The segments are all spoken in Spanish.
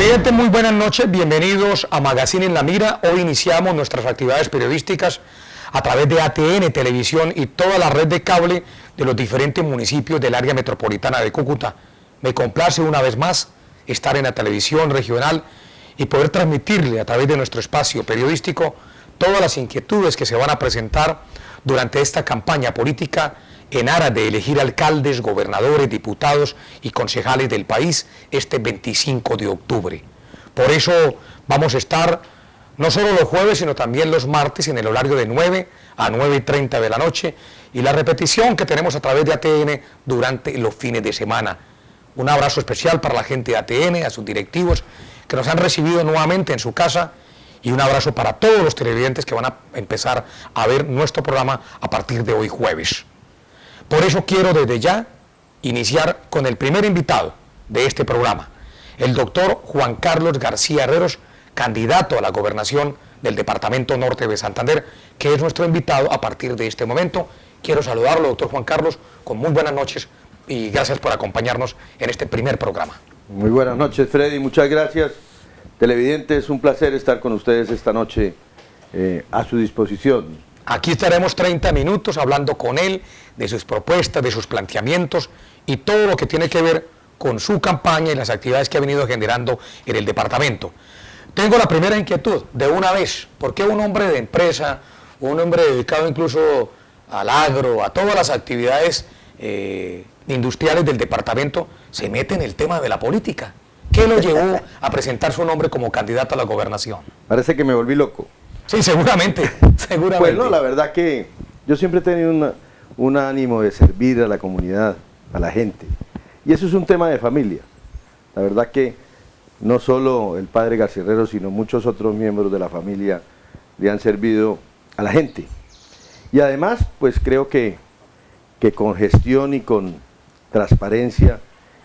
Televidentes, muy buenas noches, bienvenidos a Magazine en la Mira. Hoy iniciamos nuestras actividades periodísticas a través de ATN, Televisión y toda la red de cable de los diferentes municipios del área metropolitana de Cúcuta. Me complace una vez más estar en la televisión regional y poder transmitirle a través de nuestro espacio periodístico todas las inquietudes que se van a presentar durante esta campaña política en aras de elegir alcaldes, gobernadores, diputados y concejales del país este 25 de octubre. Por eso vamos a estar no solo los jueves, sino también los martes en el horario de 9 a 9:30 de la noche y la repetición que tenemos a través de ATN durante los fines de semana. Un abrazo especial para la gente de ATN, a sus directivos que nos han recibido nuevamente en su casa, y un abrazo para todos los televidentes que van a empezar a ver nuestro programa a partir de hoy jueves. Por eso quiero desde ya iniciar con el primer invitado de este programa, el doctor Juan Carlos García Herreros, candidato a la gobernación del Departamento Norte de Santander, que es nuestro invitado a partir de este momento. Quiero saludarlo, doctor Juan Carlos, con muy buenas noches y gracias por acompañarnos en este primer programa. Muy buenas noches, Freddy, muchas gracias. Televidentes, un placer estar con ustedes esta noche a su disposición. Aquí estaremos 30 minutos hablando con él de sus propuestas, de sus planteamientos y todo lo que tiene que ver con su campaña y las actividades que ha venido generando en el departamento. Tengo la primera inquietud, de una vez, ¿por qué un hombre de empresa, un hombre dedicado incluso al agro, a todas las actividades industriales del departamento, se mete en el tema de la política? ¿Qué lo llevó a presentar su nombre como candidato a la gobernación? Parece que me volví loco. Sí, seguramente, seguramente. Pues no, la verdad que yo siempre he tenido un ánimo de servir a la comunidad, a la gente. Y eso es un tema de familia. La verdad que no solo el padre García Herreros, sino muchos otros miembros de la familia le han servido a la gente. Y además, pues creo que con gestión y con transparencia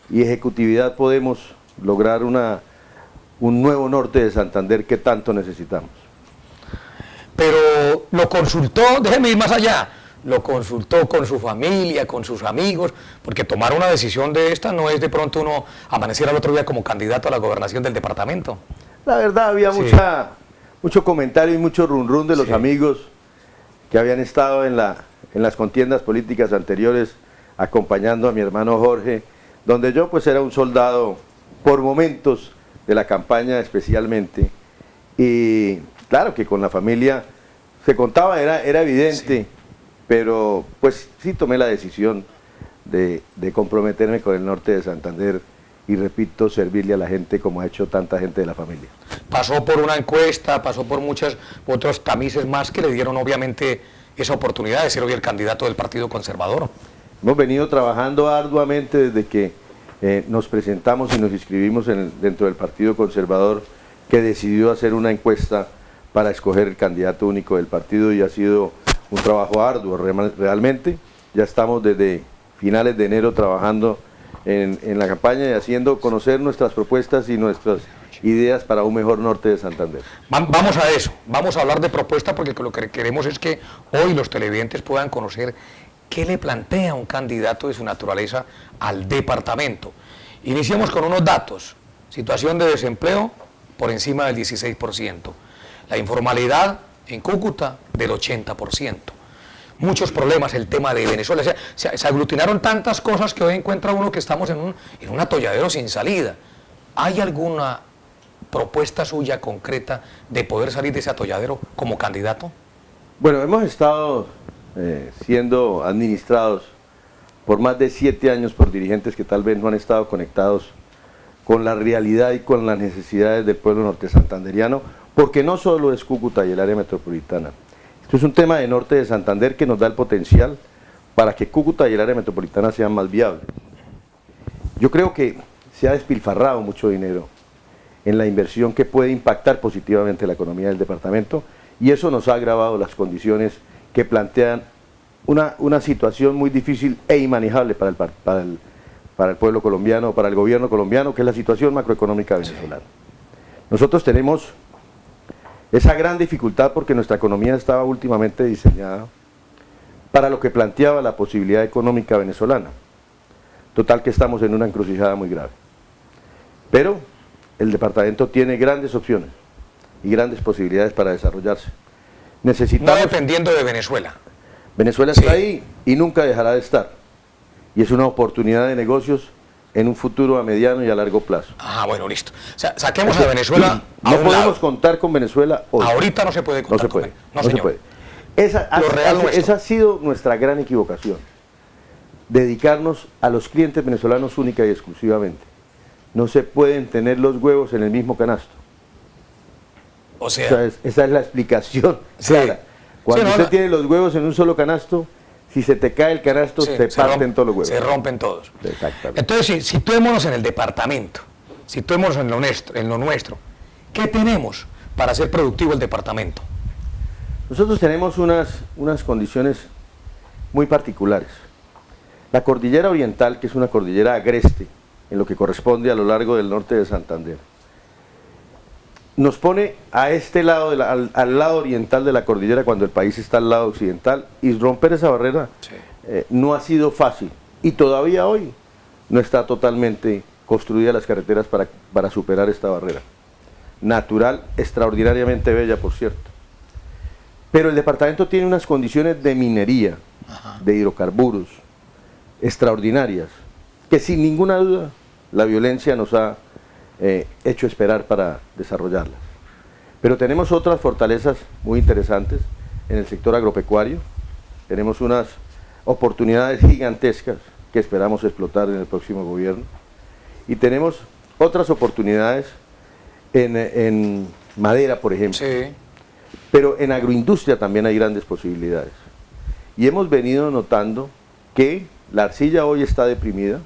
y ejecutividad podemos lograr un nuevo norte de Santander que tanto necesitamos. Pero lo consultó, déjeme ir más allá, lo consultó con su familia, con sus amigos, porque tomar una decisión de esta no es de pronto uno amanecer al otro día como candidato a la gobernación del departamento. La verdad había mucho comentario y mucho run run de los amigos que habían estado en las contiendas políticas anteriores acompañando a mi hermano Jorge, donde yo pues era un soldado por momentos de la campaña especialmente, y claro que con la familia se contaba, era evidente, pero pues sí tomé la decisión de comprometerme con el norte de Santander y repito, servirle a la gente como ha hecho tanta gente de la familia. Pasó por una encuesta, pasó por muchos otros tamices más que le dieron obviamente esa oportunidad de ser hoy el candidato del Partido Conservador. Hemos venido trabajando arduamente desde que nos presentamos y nos inscribimos dentro del Partido Conservador, que decidió hacer una encuesta para escoger el candidato único del partido, y ha sido un trabajo arduo realmente. Ya estamos desde finales de enero trabajando en la campaña y haciendo conocer nuestras propuestas y nuestras ideas para un mejor norte de Santander. Vamos a eso, vamos a hablar de propuestas, porque lo que queremos es que hoy los televidentes puedan conocer qué le plantea un candidato de su naturaleza al departamento. Iniciemos con unos datos. Situación de desempleo por encima del 16%. La informalidad en Cúcuta del 80%. Muchos problemas, el tema de Venezuela. Se aglutinaron tantas cosas que hoy encuentra uno que estamos en un atolladero sin salida. ¿Hay alguna propuesta suya concreta de poder salir de ese atolladero como candidato? Bueno, hemos estado siendo administrados por más de 7 años por dirigentes que tal vez no han estado conectados con la realidad y con las necesidades del pueblo norte santanderiano, porque no solo es Cúcuta y el área metropolitana. Esto es un tema de norte de Santander que nos da el potencial para que Cúcuta y el área metropolitana sean más viables. Yo creo que se ha despilfarrado mucho dinero en la inversión que puede impactar positivamente la economía del departamento, y eso nos ha agravado las condiciones que plantean una situación muy difícil e inmanejable para el pueblo colombiano, para el gobierno colombiano, que es la situación macroeconómica venezolana. Nosotros tenemos esa gran dificultad porque nuestra economía estaba últimamente diseñada para lo que planteaba la posibilidad económica venezolana. Total que estamos en una encrucijada muy grave. Pero el departamento tiene grandes opciones y grandes posibilidades para desarrollarse. No Necesitamos... dependiendo de Venezuela. Venezuela está ahí y nunca dejará de estar. Y es una oportunidad de negocios en un futuro a mediano y a largo plazo. Ah, bueno, listo. O sea, saquemos a Venezuela a No un podemos lado. contar con Venezuela hoy. Ahorita no se puede No contar se puede. con él. No, No se señor. puede. Esa ha sido nuestra gran equivocación. Dedicarnos a los clientes venezolanos única y exclusivamente. No se pueden tener los huevos en el mismo canasto. O sea, Esa es la explicación sí. clara. Cuando Sí, no, usted tiene los huevos en un solo canasto, si se te cae el canasto, sí, se parten todos los huevos. Se rompen todos. Exactamente. Entonces, situémonos en el departamento, situémonos en lo nuestro. ¿Qué tenemos para hacer productivo el departamento? Nosotros tenemos unas condiciones muy particulares. La cordillera oriental, que es una cordillera agreste, en lo que corresponde a lo largo del norte de Santander, nos pone a este lado, al lado oriental de la cordillera, cuando el país está al lado occidental, y romper esa barrera Sí. no ha sido fácil. Y todavía hoy no está totalmente construida las carreteras para superar esta barrera. Natural, extraordinariamente bella, por cierto. Pero el departamento tiene unas condiciones de minería, de hidrocarburos, extraordinarias, que sin ninguna duda la violencia nos ha hecho esperar para desarrollarlas. Pero tenemos otras fortalezas muy interesantes en el sector agropecuario. Tenemos unas oportunidades gigantescas que esperamos explotar en el próximo gobierno. Y tenemos otras oportunidades en madera, por ejemplo. Sí. Pero en agroindustria también hay grandes posibilidades. Y hemos venido notando que la arcilla hoy está deprimida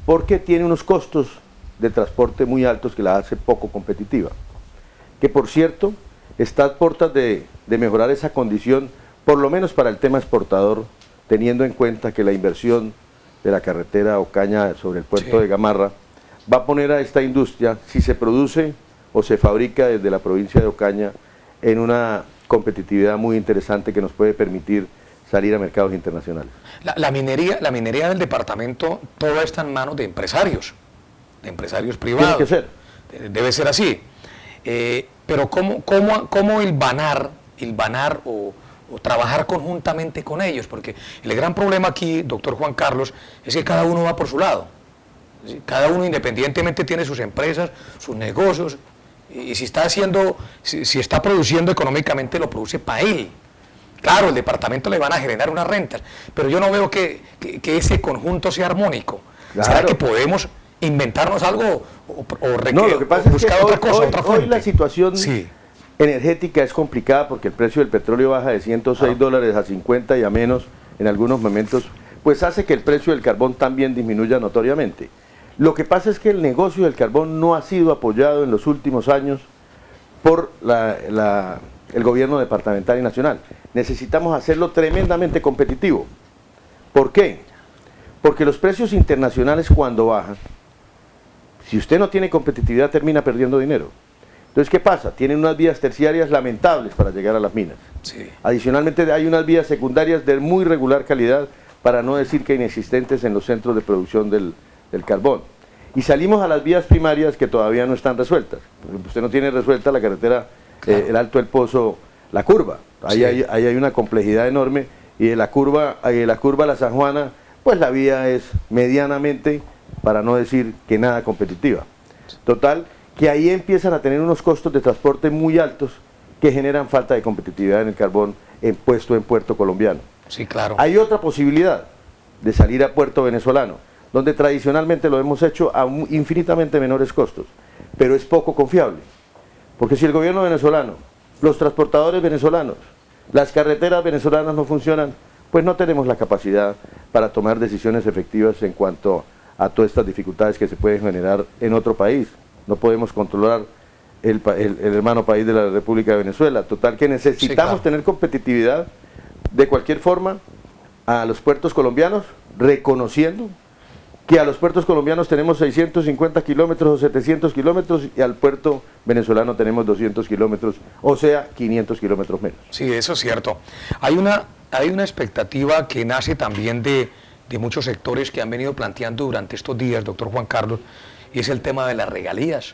porque tiene unos costos de transporte muy altos que la hace poco competitiva. Que por cierto, está a puertas de mejorar esa condición, por lo menos para el tema exportador, teniendo en cuenta que la inversión de la carretera Ocaña sobre el puerto de Gamarra va a poner a esta industria, si se produce o se fabrica desde la provincia de Ocaña, en una competitividad muy interesante que nos puede permitir salir a mercados internacionales. La minería del departamento, toda está en manos de empresarios privados. Tiene que ser. Debe ser así. Pero ¿cómo hilvanar o trabajar conjuntamente con ellos? Porque el gran problema aquí, doctor Juan Carlos, es que cada uno va por su lado. ¿Sí? Cada uno independientemente tiene sus empresas, sus negocios, y si está produciendo económicamente, lo produce para él. Claro, el departamento le van a generar unas rentas, pero yo no veo que ese conjunto sea armónico. Claro. ¿Será que podemos inventarnos algo No, lo que pasa es que otra cosa, otra fuente? hoy la situación Sí. energética es complicada porque el precio del petróleo baja de 106 dólares a 50 y a menos en algunos momentos, pues hace que el precio del carbón también disminuya notoriamente. Lo que pasa es que el negocio del carbón no ha sido apoyado en los últimos años por el gobierno departamental y nacional. Necesitamos hacerlo tremendamente competitivo. ¿Por qué? Porque los precios internacionales cuando bajan, si usted no tiene competitividad termina perdiendo dinero. Entonces, ¿qué pasa? Tienen unas vías terciarias lamentables para llegar a las minas. Sí. Adicionalmente hay unas vías secundarias de muy regular calidad, para no decir que inexistentes en los centros de producción del carbón. Y salimos a las vías primarias que todavía no están resueltas. Por ejemplo, usted no tiene resuelta la carretera, claro, el Alto del Pozo, la curva. Ahí, sí, hay una complejidad enorme, y de la curva a la San Juana, pues la vía es medianamente, para no decir que nada competitiva. Total, que ahí empiezan a tener unos costos de transporte muy altos que generan falta de competitividad en el carbón puesto en puerto colombiano. Sí, claro. Hay otra posibilidad de salir a puerto venezolano, donde tradicionalmente lo hemos hecho a infinitamente menores costos, pero es poco confiable. Porque si el gobierno venezolano, los transportadores venezolanos, las carreteras venezolanas no funcionan, pues no tenemos la capacidad para tomar decisiones efectivas en cuanto a todas estas dificultades que se pueden generar en otro país. No podemos controlar el hermano país de la República de Venezuela. Total que necesitamos, sí, claro, tener competitividad de cualquier forma a los puertos colombianos, reconociendo que a los puertos colombianos tenemos 650 kilómetros o 700 kilómetros y al puerto venezolano tenemos 200 kilómetros, o sea, 500 kilómetros menos. Sí, eso es cierto. Hay una expectativa que nace también de muchos sectores que han venido planteando durante estos días, doctor Juan Carlos, y es el tema de las regalías.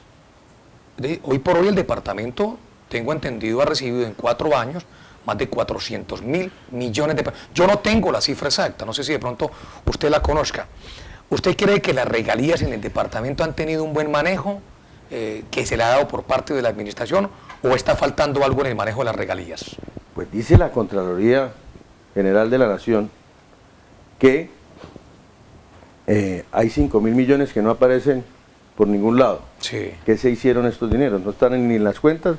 Hoy por hoy el departamento, tengo entendido, ha recibido en 4 años más de 400.000 millones de pesos. Yo no tengo la cifra exacta, no sé si de pronto usted la conozca. ¿Usted cree que las regalías en el departamento han tenido un buen manejo que se le ha dado por parte de la administración o está faltando algo en el manejo de las regalías? Pues dice la Contraloría General de la Nación que hay 5.000 millones que no aparecen por ningún lado. Sí. ¿Qué se hicieron estos dineros? No están ni en las cuentas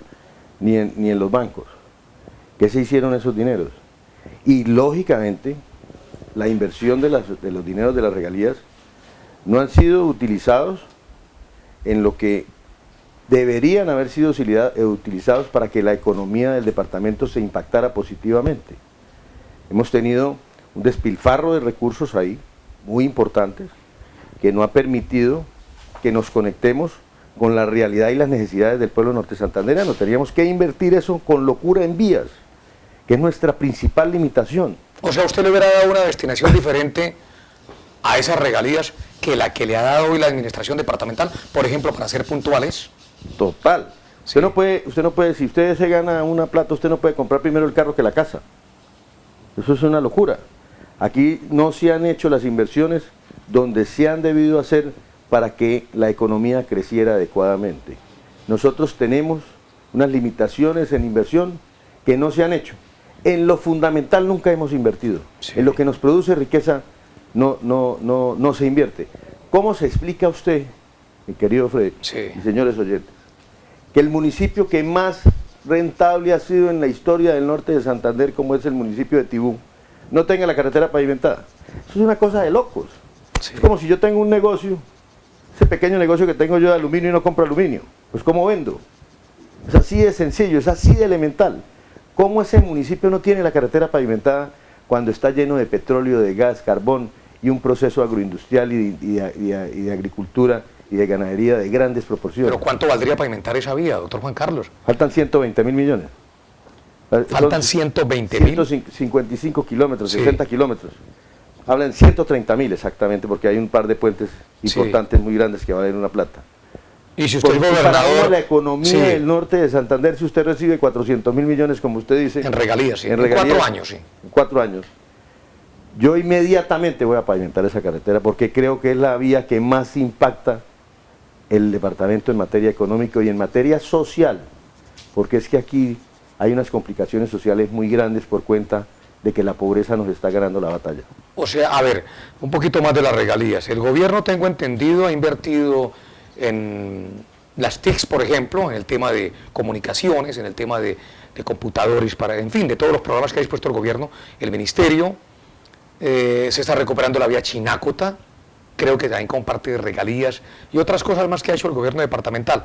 ni en los bancos. ¿Qué se hicieron esos dineros? Y lógicamente la inversión de los dineros de las regalías no han sido utilizados en lo que deberían haber sido utilizados para que la economía del departamento se impactara positivamente. Hemos tenido un despilfarro de recursos ahí, muy importantes, que no ha permitido que nos conectemos con la realidad y las necesidades del pueblo norte santandereano. Teníamos que invertir eso con locura en vías, que es nuestra principal limitación. O sea, usted le hubiera dado una destinación diferente a esas regalías que la que le ha dado hoy la administración departamental, por ejemplo, para ser puntuales. Total. Sí. Usted no puede, si usted se gana una plata, usted no puede comprar primero el carro que la casa. Eso es una locura. Aquí no se han hecho las inversiones donde se han debido hacer para que la economía creciera adecuadamente. Nosotros tenemos unas limitaciones en inversión que no se han hecho. En lo fundamental nunca hemos invertido. Sí. En lo que nos produce riqueza no se invierte. ¿Cómo se explica a usted, mi querido Freddy, sí, y señores oyentes, que el municipio que más rentable ha sido en la historia del norte de Santander, como es el municipio de Tibú, no tenga la carretera pavimentada? Eso es una cosa de locos. Sí. Es como si yo tengo un negocio, ese pequeño negocio que tengo yo de aluminio y no compro aluminio. Pues ¿cómo vendo? Es así de sencillo, es así de elemental. ¿Cómo ese municipio no tiene la carretera pavimentada cuando está lleno de petróleo, de gas, carbón y un proceso agroindustrial y de agricultura y de ganadería de grandes proporciones? ¿Pero cuánto valdría pavimentar esa vía, doctor Juan Carlos? Faltan 120.000 millones. Faltan 120.000. 155 kilómetros, sí, 60 kilómetros. Hablan 130.000 exactamente, porque hay un par de puentes importantes, sí, muy grandes que valen una plata. Y si usted es gobernador... Para la economía, sí, del norte de Santander, si usted recibe 400.000 millones, como usted dice... En regalías, sí. En 4 años, sí. En 4 años. Yo inmediatamente voy a pavimentar esa carretera porque creo que es la vía que más impacta el departamento en materia económica y en materia social, porque es que aquí hay unas complicaciones sociales muy grandes por cuenta de que la pobreza nos está ganando la batalla. O sea, a ver, un poquito más de las regalías. El gobierno, tengo entendido, ha invertido en las TICs, por ejemplo, en el tema de comunicaciones, en el tema de computadores, en fin, de todos los programas que ha dispuesto el gobierno. El ministerio se está recuperando la vía Chinácota, creo que también con parte de regalías y otras cosas más que ha hecho el gobierno departamental.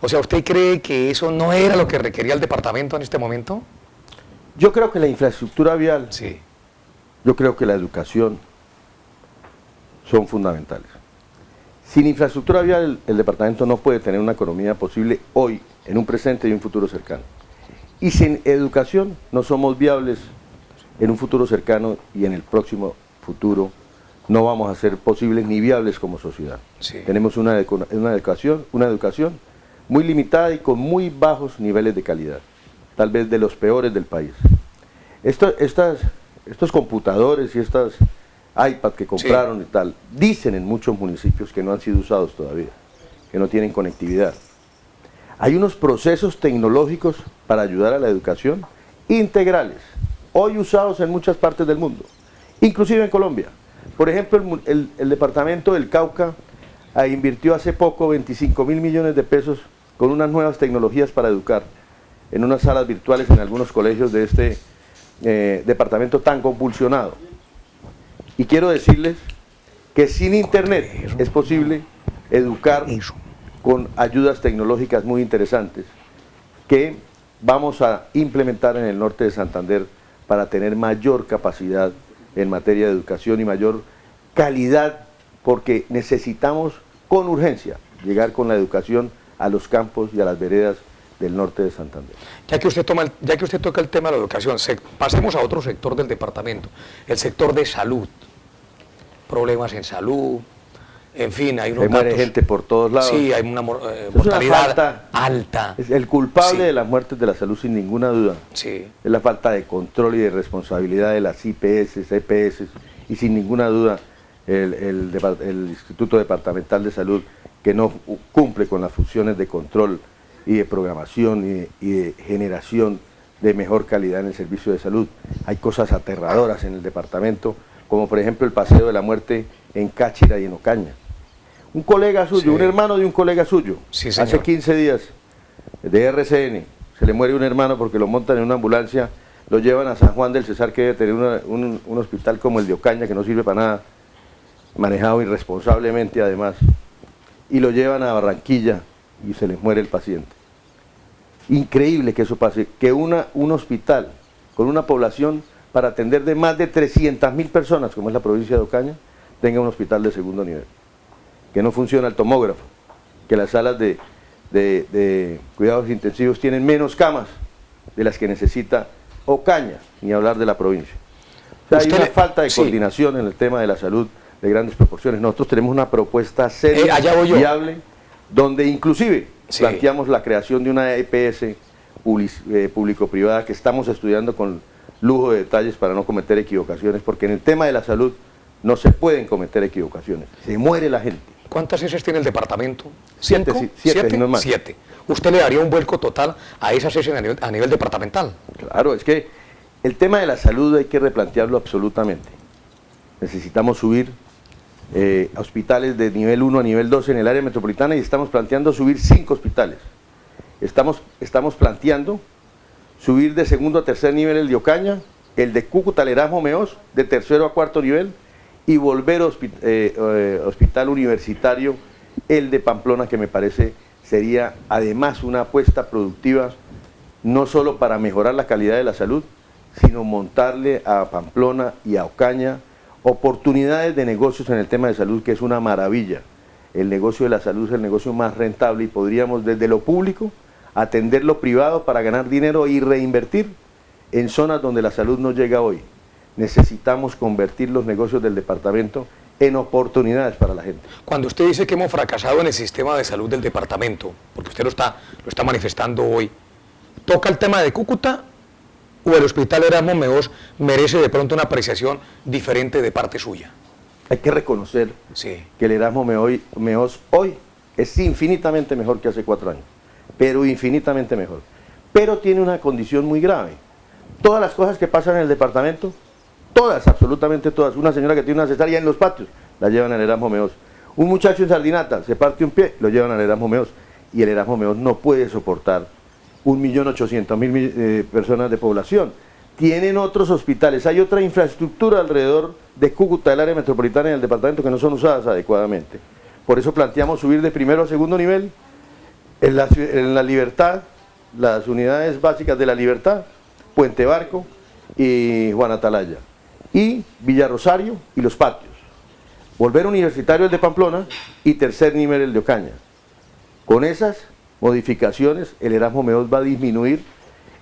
O sea, ¿usted cree que eso no era lo que requería el departamento en este momento? Yo creo que la infraestructura vial, sí, yo creo que la educación son fundamentales. Sin infraestructura vial, el departamento no puede tener una economía posible hoy, en un presente y un futuro cercano. Y sin educación no somos viables en un futuro cercano y en el próximo futuro no vamos a ser posibles ni viables como sociedad. Sí. Tenemos una educación muy limitada y con muy bajos niveles de calidad, tal vez de los peores del país. Estos computadores y estas iPad que compraron, sí, y tal, dicen en muchos municipios que no han sido usados todavía, que no tienen conectividad. Hay unos procesos tecnológicos para ayudar a la educación integrales, hoy usados en muchas partes del mundo, inclusive en Colombia. Por ejemplo, el departamento del Cauca invirtió hace poco 25.000 millones de pesos con unas nuevas tecnologías para educar en unas salas virtuales en algunos colegios de este departamento tan convulsionado. Y quiero decirles que sin internet es posible educar con ayudas tecnológicas muy interesantes que vamos a implementar en el norte de Santander para tener mayor capacidad en materia de educación y mayor calidad, porque necesitamos con urgencia llegar con la educación a los campos y a las veredas del norte de Santander. Ya que usted toca el tema de la educación, pasemos a otro sector del departamento, el sector de salud. Problemas en salud, en fin, hay unos Se muere datos. gente por todos lados. Sí, hay una Es mortalidad falta, alta. es el culpable Sí. de las muertes de la salud, sin ninguna duda, Sí. es la falta de control y de responsabilidad de las IPS, EPS, y sin ninguna duda el Instituto Departamental de Salud, que no cumple con las funciones de control y de programación y de generación de mejor calidad en el servicio de salud. Hay cosas aterradoras en el departamento, como por ejemplo el paseo de la muerte en Cáchira y en Ocaña. Un colega suyo, Sí. un hermano de un colega suyo, Sí, señor. hace 15 días, de RCN, se le muere un hermano porque lo montan en una ambulancia, lo llevan a San Juan del Cesar, que debe tener un hospital como el de Ocaña, que no sirve para nada, manejado irresponsablemente además, y lo llevan a Barranquilla y se les muere el paciente. Increíble que eso pase, que un hospital con una población para atender de más de 300.000 personas, como es la provincia de Ocaña, tenga un hospital de segundo nivel, que no funciona el tomógrafo, que las salas de cuidados intensivos tienen menos camas de las que necesita Ocaña, ni hablar de la provincia. O sea, hay una falta de coordinación en el tema de la salud de grandes proporciones. Nosotros tenemos una propuesta seria, viable, donde inclusive planteamos la creación de una EPS público-privada que estamos estudiando con lujo de detalles para no cometer equivocaciones, porque en el tema de la salud no se pueden cometer equivocaciones, se muere la gente. ¿Cuántas ESES tiene el departamento? Siete, no más. 7. ¿Usted le daría un vuelco total a esas ESES a nivel departamental? Claro, es que el tema de la salud hay que replantearlo absolutamente. Necesitamos subir hospitales de nivel 1 a nivel 2 en el área metropolitana y estamos planteando subir 5 hospitales. Estamos planteando subir de segundo a tercer nivel el de Ocaña, el de Cúcuta, el Erasmo Meós, de tercero a cuarto nivel, y volver hospital universitario, el de Pamplona, que me parece sería además una apuesta productiva, no solo para mejorar la calidad de la salud, sino montarle a Pamplona y a Ocaña oportunidades de negocios en el tema de salud, que es una maravilla. El negocio de la salud es el negocio más rentable y podríamos desde lo público atender lo privado para ganar dinero y reinvertir en zonas donde la salud no llega hoy. Necesitamos convertir los negocios del departamento en oportunidades para la gente. Cuando usted dice que hemos fracasado en el sistema de salud del departamento, porque usted lo está manifestando hoy, ¿toca el tema de Cúcuta o el Hospital Erasmo Meós merece de pronto una apreciación diferente de parte suya? Hay que reconocer que el Erasmo Meós hoy es infinitamente mejor que hace 4 años, pero infinitamente mejor. Pero tiene una condición muy grave. Todas las cosas que pasan en el departamento, todas, absolutamente todas, una señora que tiene una cesárea en los patios, la llevan al Erasmo Meós. Un muchacho en Sardinata se parte un pie, lo llevan al Erasmo Meós. Y el Erasmo Meós no puede soportar 1.800.000 personas de población. Tienen otros hospitales, hay otra infraestructura alrededor de Cúcuta, del área metropolitana y del departamento, que no son usadas adecuadamente. Por eso planteamos subir de primero a segundo nivel en la Libertad, las unidades básicas de la Libertad, Puente Barco y Juan Atalaya, y Villa Rosario y Los Patios. Volver universitario el de Pamplona y tercer nivel el de Ocaña. Con esas modificaciones el Erasmo Meós va a disminuir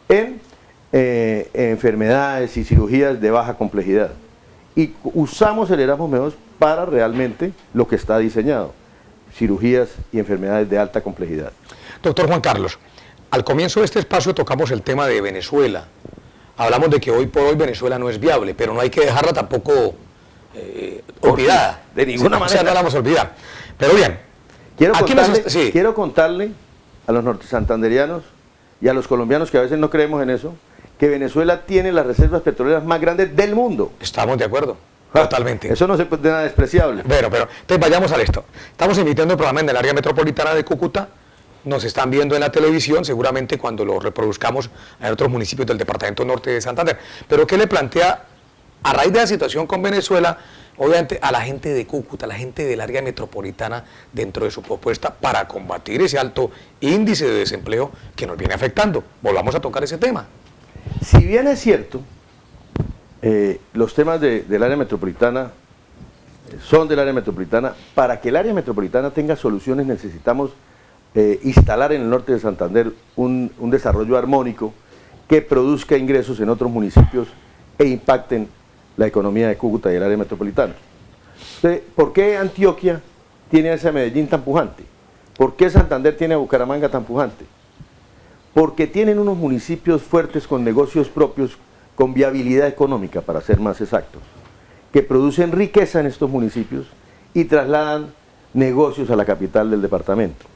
en enfermedades y cirugías de baja complejidad. Y usamos el Erasmo Meós para realmente lo que está diseñado, cirugías y enfermedades de alta complejidad. Doctor Juan Carlos, al comienzo de este espacio tocamos el tema de Venezuela. Hablamos de que hoy por hoy Venezuela no es viable, pero no hay que dejarla tampoco olvidada. De ninguna manera. O sea, no la vamos a olvidar. Pero bien, quiero contarle a los nortesantanderianos y a los colombianos, que a veces no creemos en eso, que Venezuela tiene las reservas petroleras más grandes del mundo. Estamos de acuerdo, totalmente. Eso no es nada despreciable. Pero, entonces vayamos a esto. Estamos emitiendo el programa en el área metropolitana de Cúcuta, nos están viendo en la televisión, seguramente cuando lo reproduzcamos en otros municipios del departamento norte de Santander. Pero ¿qué le plantea, a raíz de la situación con Venezuela, obviamente a la gente de Cúcuta, a la gente del área metropolitana, dentro de su propuesta para combatir ese alto índice de desempleo que nos viene afectando? Volvamos a tocar ese tema. Si bien es cierto, los temas del área metropolitana son del área metropolitana, para que el área metropolitana tenga soluciones necesitamos instalar en el norte de Santander un desarrollo armónico que produzca ingresos en otros municipios e impacten la economía de Cúcuta y el área metropolitana. ¿Por qué Antioquia tiene a ese Medellín tan pujante? ¿Por qué Santander tiene a Bucaramanga tan pujante? Porque tienen unos municipios fuertes con negocios propios, con viabilidad económica, para ser más exactos, que producen riqueza en estos municipios y trasladan negocios a la capital del departamento.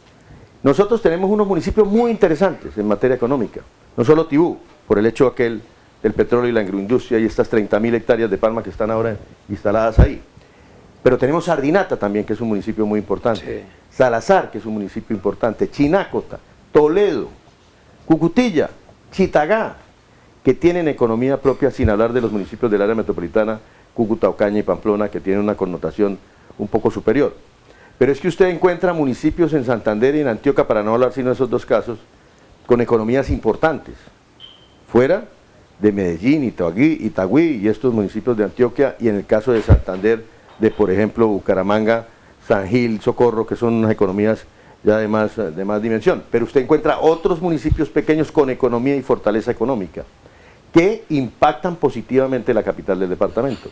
Nosotros tenemos unos municipios muy interesantes en materia económica, no solo Tibú, por el hecho aquel del petróleo y la agroindustria y estas 30.000 hectáreas de palma que están ahora instaladas ahí. Pero tenemos Sardinata también, que es un municipio muy importante, sí. Salazar, que es un municipio importante, Chinácota, Toledo, Cucutilla, Chitagá, que tienen economía propia, sin hablar de los municipios del área metropolitana, Cúcuta, Ocaña y Pamplona, que tienen una connotación un poco superior. Pero es que usted encuentra municipios en Santander y en Antioquia, para no hablar sino de esos dos casos, con economías importantes, fuera de Medellín, Itagüí y estos municipios de Antioquia, y en el caso de Santander, de por ejemplo Bucaramanga, San Gil, Socorro, que son unas economías ya de más dimensión. Pero usted encuentra otros municipios pequeños con economía y fortaleza económica, que impactan positivamente la capital del departamento.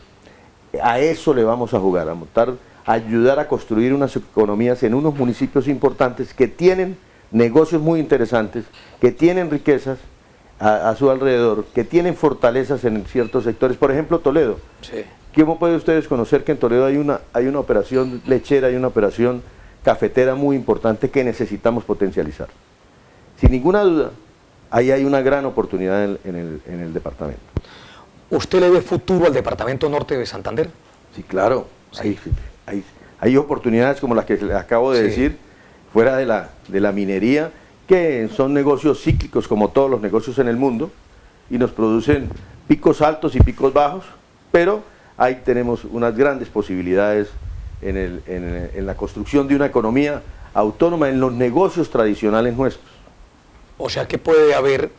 A eso le vamos a jugar, a ayudar a construir unas economías en unos municipios importantes que tienen negocios muy interesantes, que tienen riquezas a su alrededor, que tienen fortalezas en ciertos sectores. Por ejemplo, Toledo. Sí. ¿Cómo pueden ustedes conocer que en Toledo hay una operación lechera, hay una operación cafetera muy importante que necesitamos potencializar? Sin ninguna duda, ahí hay una gran oportunidad en el departamento. ¿Usted le ve futuro al departamento norte de Santander? Sí, claro. Sí. Hay oportunidades como las que les acabo de decir, fuera de la minería, que son negocios cíclicos como todos los negocios en el mundo, y nos producen picos altos y picos bajos, pero ahí tenemos unas grandes posibilidades en la construcción de una economía autónoma en los negocios tradicionales nuestros. O sea que puede haber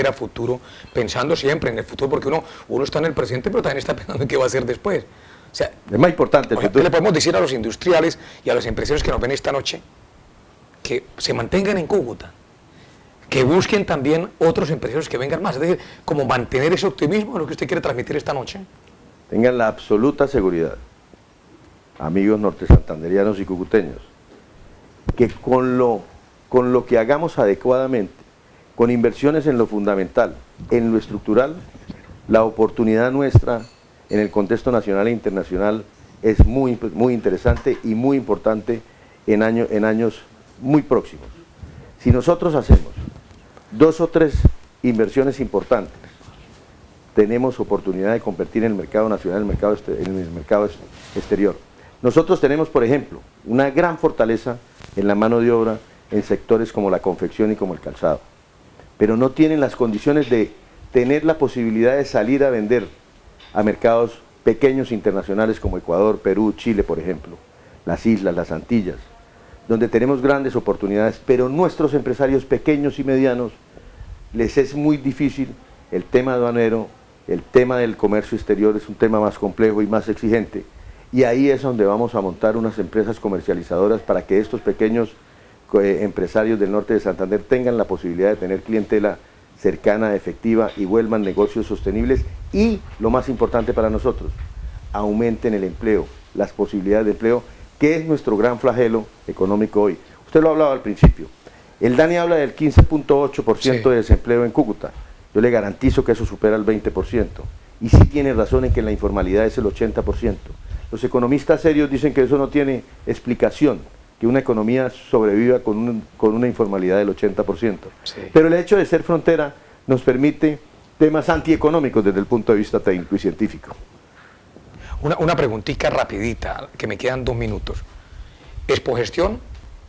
a futuro, pensando siempre en el futuro, porque uno está en el presente, pero también está pensando en qué va a hacer después. O sea, es más importante el futuro. ¿Qué le podemos decir a los industriales y a los empresarios que nos ven esta noche? Que se mantengan en Cúcuta, que busquen también otros empresarios que vengan más, es decir, como mantener ese optimismo en lo que usted quiere transmitir esta noche. Tengan la absoluta seguridad, amigos norte santanderianos y cucuteños, que con lo que hagamos adecuadamente, con inversiones en lo fundamental, en lo estructural, la oportunidad nuestra en el contexto nacional e internacional es muy interesante y muy importante en años muy próximos. Si nosotros hacemos 2 o 3 inversiones importantes, tenemos oportunidad de competir en el mercado nacional, en el mercado exterior. Nosotros tenemos, por ejemplo, una gran fortaleza en la mano de obra en sectores como la confección y como el calzado, pero no tienen las condiciones de tener la posibilidad de salir a vender a mercados pequeños internacionales como Ecuador, Perú, Chile, por ejemplo, las islas, las Antillas, donde tenemos grandes oportunidades, pero nuestros empresarios pequeños y medianos les es muy difícil el tema aduanero, el tema del comercio exterior es un tema más complejo y más exigente, y ahí es donde vamos a montar unas empresas comercializadoras para que estos pequeños empresarios del norte de Santander tengan la posibilidad de tener clientela cercana, efectiva, y vuelvan negocios sostenibles, y lo más importante para nosotros, aumenten el empleo, las posibilidades de empleo, que es nuestro gran flagelo económico hoy. Usted lo hablaba al principio, el DANE habla del 15.8% de desempleo en Cúcuta, yo le garantizo que eso supera el 20%, y sí tiene razón en que la informalidad es el 80%. Los economistas serios dicen que eso no tiene explicación, que una economía sobreviva con una informalidad del 80%. Sí. Pero el hecho de ser frontera nos permite temas antieconómicos desde el punto de vista técnico y científico. Una preguntita rapidita, que me quedan 2 minutos. Expogestión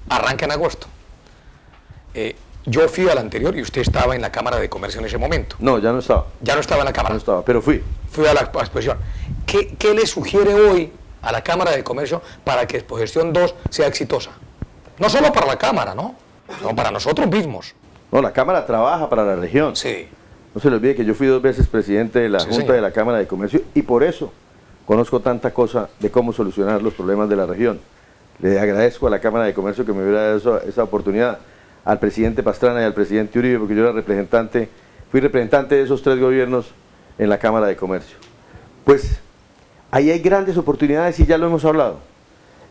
arranca en agosto. Yo fui al anterior y usted estaba en la Cámara de Comercio en ese momento. No, ya no estaba. Ya no estaba en la Cámara. No estaba, pero fui. Fui a la exposición. ¿Qué le sugiere hoy a la Cámara de Comercio para que Expogestión 2 sea exitosa? No solo para la Cámara, ¿no? Sino para nosotros mismos. No, la Cámara trabaja para la región. Sí. No se le olvide que yo fui 2 veces presidente de la Junta de la Cámara de Comercio, y por eso conozco tanta cosa de cómo solucionar los problemas de la región. Le agradezco a la Cámara de Comercio que me hubiera dado esa oportunidad, al presidente Pastrana y al presidente Uribe, porque yo era fui representante de esos 3 gobiernos en la Cámara de Comercio. Pues ahí hay grandes oportunidades y ya lo hemos hablado.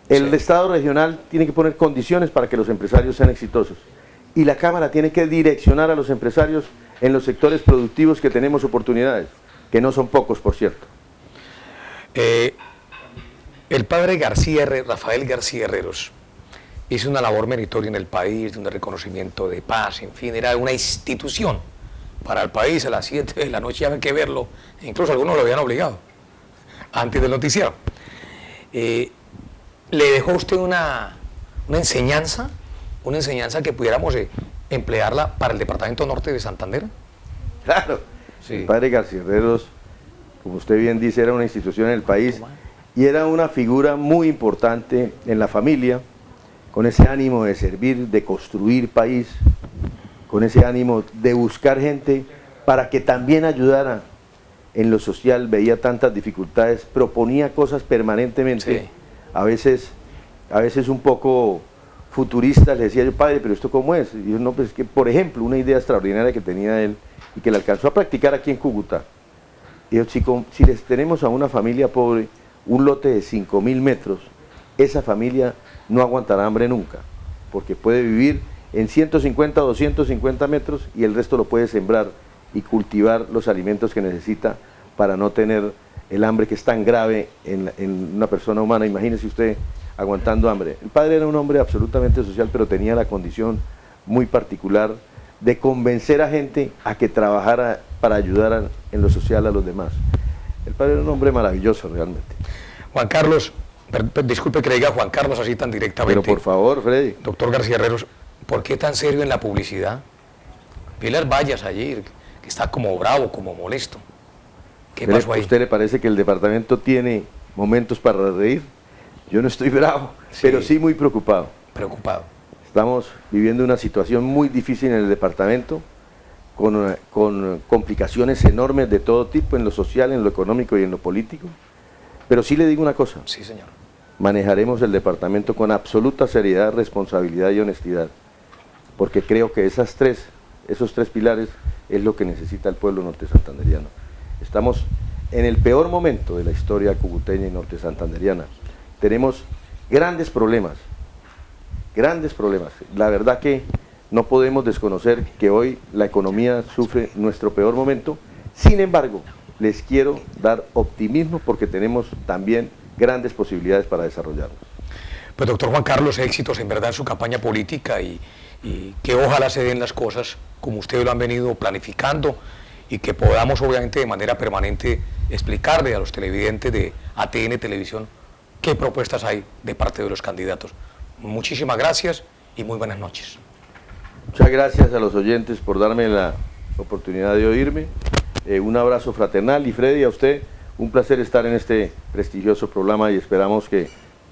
El Estado regional tiene que poner condiciones para que los empresarios sean exitosos. Y la Cámara tiene que direccionar a los empresarios en los sectores productivos que tenemos oportunidades, que no son pocos, por cierto. El padre Rafael García Herreros, hizo una labor meritoria en el país, de un reconocimiento de paz, en fin, era una institución para el país. A las 7 de la noche había que verlo, incluso algunos lo habían obligado, antes del noticiero. ¿Le dejó a usted una enseñanza que pudiéramos emplearla para el departamento norte de Santander? Claro, sí. El padre García Herreros, como usted bien dice, era una institución en el país y era una figura muy importante en la familia, con ese ánimo de servir, de construir país, con ese ánimo de buscar gente para que también ayudara en lo social. Veía tantas dificultades, proponía cosas permanentemente, sí. a veces un poco futuristas. Le decía yo, padre, pero ¿esto cómo es? Y yo, no, pues es que, por ejemplo, una idea extraordinaria que tenía él y que le alcanzó a practicar aquí en Cúcuta. Y yo, chico, si les tenemos a una familia pobre un lote de 5.000 metros, esa familia no aguantará hambre nunca, porque puede vivir en 150 o 250 metros y el resto lo puede sembrar y cultivar los alimentos que necesita para no tener el hambre que es tan grave en una persona humana. Imagínese usted aguantando hambre. El padre era un hombre absolutamente social, pero tenía la condición muy particular de convencer a gente a que trabajara para ayudar en lo social a los demás. El padre era un hombre maravilloso realmente. Juan Carlos, disculpe que le diga Juan Carlos así tan directamente. Pero por favor, Freddy. Doctor García Herreros, ¿por qué tan serio en la publicidad? Vi las vallas allí, que está como bravo, como molesto. ¿Qué pasó ahí? ¿A usted le parece que el departamento tiene momentos para reír? Yo no estoy bravo, sí, pero sí muy preocupado. Preocupado. Estamos viviendo una situación muy difícil en el departamento, con complicaciones enormes de todo tipo, en lo social, en lo económico y en lo político. Pero sí le digo una cosa. Sí, señor. Manejaremos el departamento con absoluta seriedad, responsabilidad y honestidad, porque creo que esos tres pilares es lo que necesita el pueblo norte santanderiano. Estamos en el peor momento de la historia cucuteña y norte santanderiana. Tenemos grandes problemas. La verdad que no podemos desconocer que hoy la economía sufre nuestro peor momento. Sin embargo, les quiero dar optimismo porque tenemos también grandes posibilidades para desarrollarnos. Pues doctor Juan Carlos, éxitos en verdad en su campaña política y que ojalá se den las cosas como ustedes lo han venido planificando y que podamos obviamente de manera permanente explicarle a los televidentes de ATN Televisión qué propuestas hay de parte de los candidatos. Muchísimas gracias y muy buenas noches. Muchas gracias a los oyentes por darme la oportunidad de oírme. Un abrazo fraternal y Freddy, a usted un placer estar en este prestigioso programa y esperamos que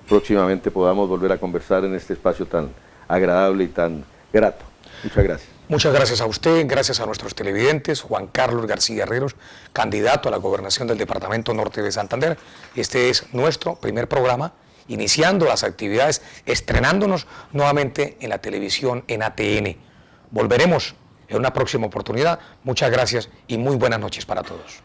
próximamente podamos volver a conversar en este espacio tan agradable y tan grato. Muchas gracias. Muchas gracias a usted, gracias a nuestros televidentes. Juan Carlos García Herreros, candidato a la gobernación del Departamento Norte de Santander. Este es nuestro primer programa, iniciando las actividades, estrenándonos nuevamente en la televisión en ATN. Volveremos en una próxima oportunidad. Muchas gracias y muy buenas noches para todos.